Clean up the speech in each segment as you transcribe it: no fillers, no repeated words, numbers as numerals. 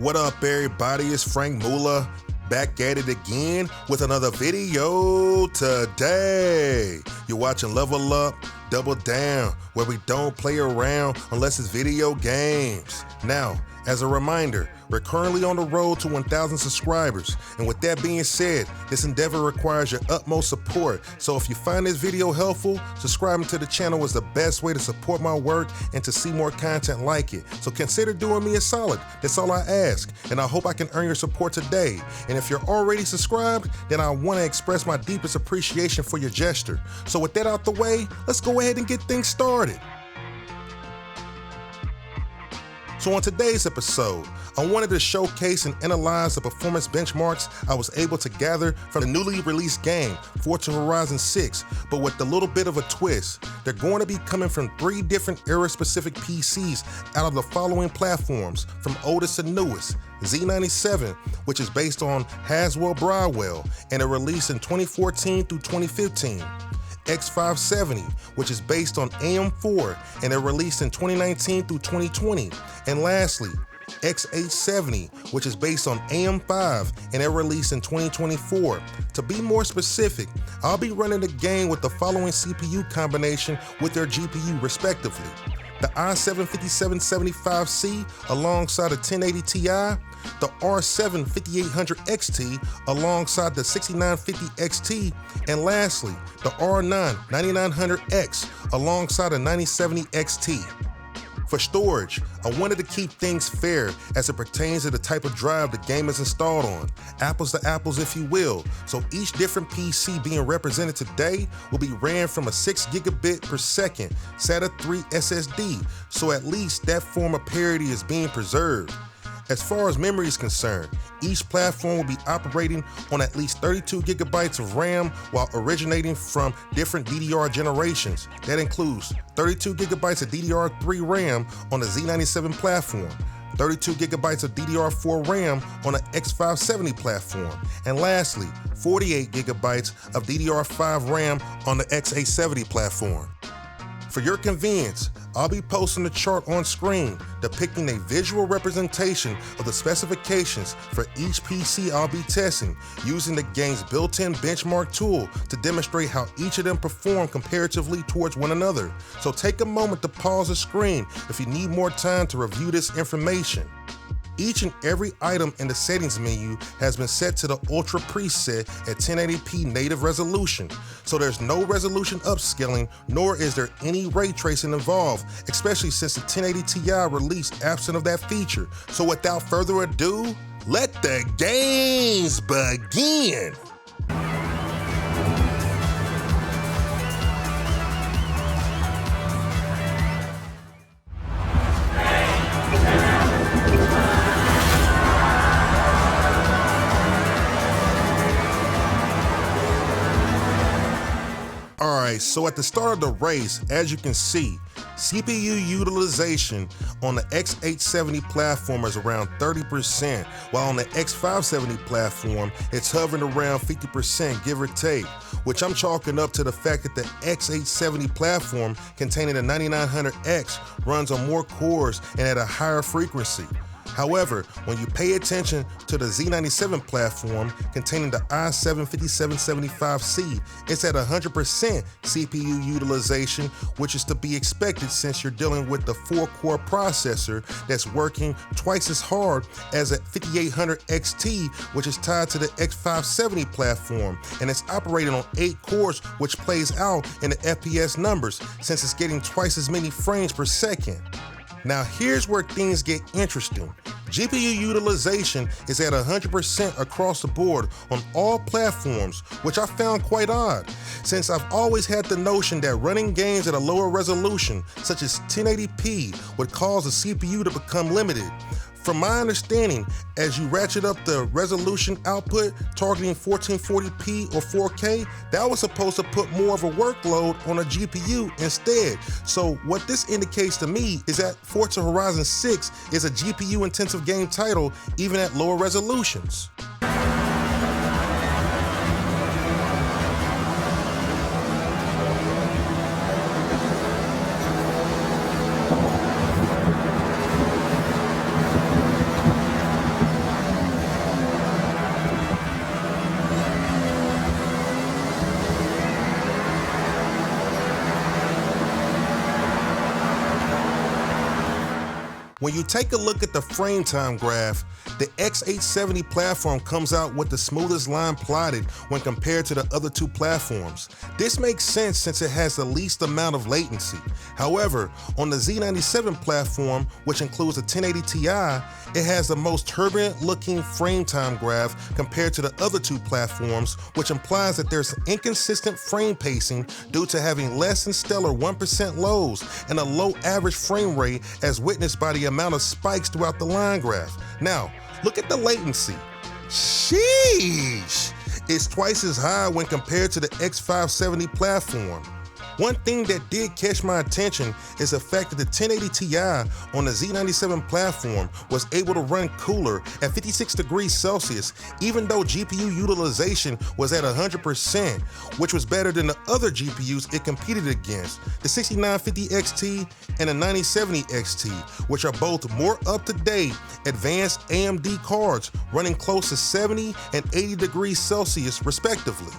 What up, everybody? It's Frank Mula back at it again with another video today. You're watching Level Up, Double Down, where we don't play around unless it's video games. Now, as a reminder, we're currently on the road to 1,000 subscribers, and with that being said, this endeavor requires your utmost support. So if you find this video helpful, subscribing to the channel is the best way to support my work and to see more content like it. So consider doing me a solid. That's all I ask, and I hope I can earn your support today. And if you're already subscribed, then I want to express my deepest appreciation for your gesture. So with that out the way, let's go ahead and get things started. So on today's episode, I wanted to showcase and analyze the performance benchmarks I was able to gather from the newly released game, Forza Horizon 6, but with a little bit of a twist. They're going to be coming from 3 different era-specific PCs out of the following platforms, from oldest to newest. Z97, which is based on Haswell Bridewell, and it released in 2014 through 2015. X570, which is based on AM4 and it released in 2019 through 2020. And lastly, X870, which is based on AM5 and it released in 2024. To be more specific, I'll be running the game with the following CPU combination with their GPU respectively. The i7-5775C alongside the 1080 Ti, the R7 5800 XT alongside the 6950 XT, and lastly, the R9 9900X alongside the 9070 XT. For storage, I wanted to keep things fair as it pertains to the type of drive the game is installed on, apples to apples if you will, so each different PC being represented today will be ran from a 6 gigabit per second SATA 3 SSD, so at least that form of parity is being preserved. As far as memory is concerned, each platform will be operating on at least 32 gigabytes of RAM while originating from different DDR generations. That includes 32 gigabytes of DDR3 RAM on the Z97 platform, 32 gigabytes of DDR4 RAM on the X570 platform, and lastly, 48 gigabytes of DDR5 RAM on the X870 platform. For your convenience, I'll be posting the chart on screen depicting a visual representation of the specifications for each PC I'll be testing using the game's built-in benchmark tool to demonstrate how each of them perform comparatively towards one another. So take a moment to pause the screen if you need more time to review this information. Each and every item in the settings menu has been set to the Ultra preset at 1080p native resolution, so there's no resolution upscaling nor is there any ray tracing involved, especially since the 1080 Ti released absent of that feature. So without further ado, let the games begin! Alright, so at the start of the race, as you can see, CPU utilization on the X870 platform is around 30%, while on the X570 platform, it's hovering around 50%, give or take, which I'm chalking up to the fact that the X870 platform containing the 9900X runs on more cores and at a higher frequency. However, when you pay attention to the Z97 platform containing the i7-5775C, it's at 100% CPU utilization, which is to be expected since you're dealing with the 4-core processor that's working twice as hard as a 5800 XT, which is tied to the X570 platform, and it's operating on 8 cores, which plays out in the FPS numbers since it's getting twice as many frames per second. Now here's where things get interesting. GPU utilization is at 100% across the board on all platforms, which I found quite odd, since I've always had the notion that running games at a lower resolution, such as 1080p, would cause the CPU to become limited. From my understanding, as you ratchet up the resolution output targeting 1440p or 4K, that was supposed to put more of a workload on a GPU instead. So what this indicates to me is that Forza Horizon 6 is a GPU intensive game title even at lower resolutions. When you take a look at the frame time graph, the X870 platform comes out with the smoothest line plotted when compared to the other two platforms. This makes sense since it has the least amount of latency. However, on the Z97 platform, which includes a 1080 Ti, it has the most turbulent looking frame time graph compared to the other two platforms, which implies that there's inconsistent frame pacing due to having less than stellar 1% lows and a low average frame rate as witnessed by the amount of spikes throughout the line graph. Now, look at the latency. Sheesh! It's twice as high when compared to the X570 platform. One thing that did catch my attention is the fact that the 1080 Ti on the Z97 platform was able to run cooler at 56 degrees Celsius, even though GPU utilization was at 100%, which was better than the other GPUs it competed against, the 6950 XT and the 9070 XT, which are both more up-to-date, advanced AMD cards running close to 70 and 80 degrees Celsius respectively.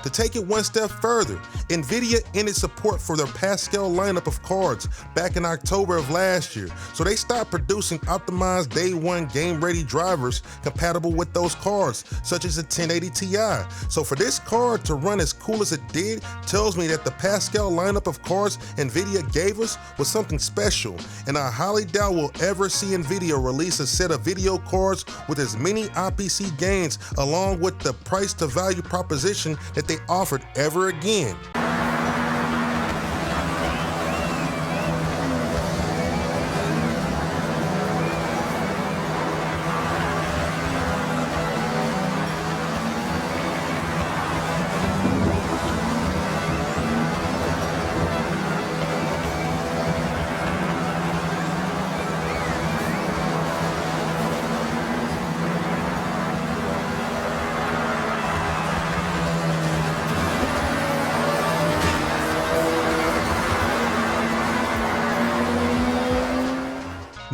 To take it one step further, NVIDIA ended support for their Pascal lineup of cards back in October of last year, so they stopped producing optimized day one game-ready drivers compatible with those cards, such as the 1080 Ti. So for this card to run as cool as it did tells me that the Pascal lineup of cards NVIDIA gave us was something special, and I highly doubt we'll ever see NVIDIA release a set of video cards with as many IPC gains along with the price to value proposition that they offered ever again.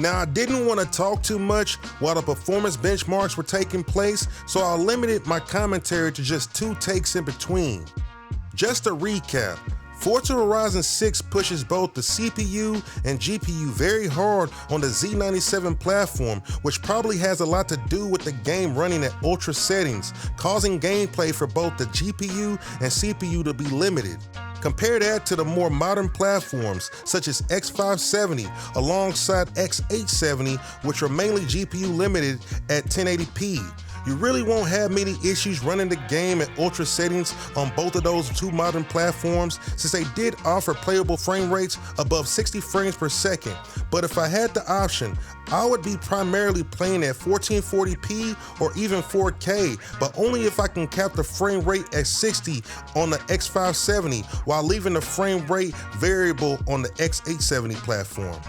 Now, I didn't want to talk too much while the performance benchmarks were taking place, so I limited my commentary to just 2 takes in between. Just to recap, Forza Horizon 6 pushes both the CPU and GPU very hard on the Z97 platform, which probably has a lot to do with the game running at ultra settings, causing gameplay for both the GPU and CPU to be limited. Compare that to the more modern platforms such as X570 alongside X870, which are mainly GPU limited at 1080p. You really won't have many issues running the game at ultra settings on both of those two modern platforms, since they did offer playable frame rates above 60 frames per second. But if I had the option, I would be primarily playing at 1440p or even 4K, but only if I can cap the frame rate at 60 on the X570 while leaving the frame rate variable on the X870 platform.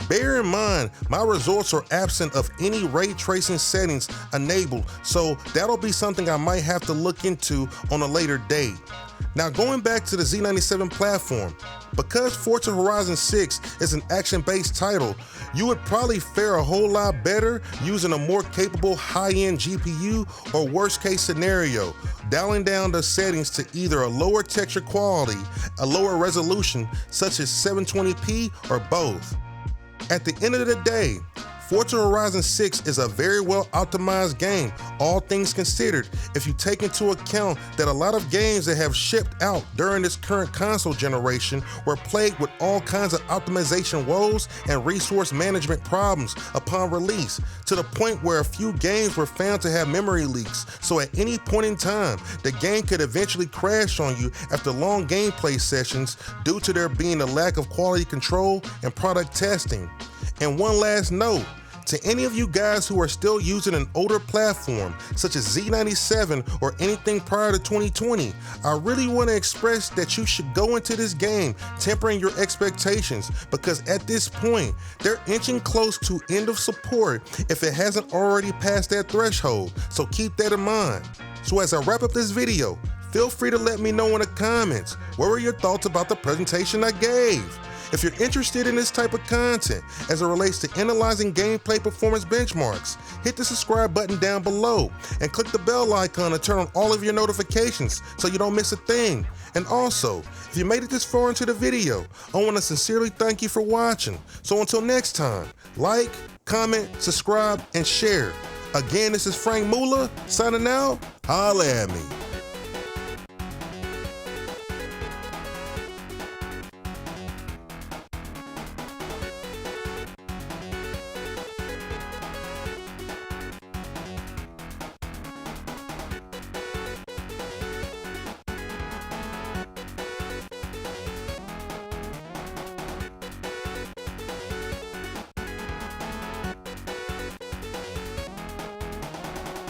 Bear in mind, my results are absent of any ray tracing settings enabled, so that'll be something I might have to look into on a later date. Now, going back to the Z97 platform, because Forza Horizon 6 is an action-based title, you would probably fare a whole lot better using a more capable high-end GPU, or worst case scenario, dialing down the settings to either a lower texture quality, a lower resolution such as 720p, or both. At the end of the day, Forza Horizon 6 is a very well optimized game, all things considered, if you take into account that a lot of games that have shipped out during this current console generation were plagued with all kinds of optimization woes and resource management problems upon release, to the point where a few games were found to have memory leaks, so at any point in time, the game could eventually crash on you after long gameplay sessions due to there being a lack of quality control and product testing. And one last note, to any of you guys who are still using an older platform, such as Z97 or anything prior to 2020, I really want to express that you should go into this game tempering your expectations, because at this point, they're inching close to end of support if it hasn't already passed that threshold, so keep that in mind. So as I wrap up this video, feel free to let me know in the comments, what were your thoughts about the presentation I gave? If you're interested in this type of content as it relates to analyzing gameplay performance benchmarks, hit the subscribe button down below and click the bell icon to turn on all of your notifications so you don't miss a thing. And also, if you made it this far into the video, I want to sincerely thank you for watching. So until next time, like, comment, subscribe, and share. Again, this is Frank Mula signing out. Holla at me.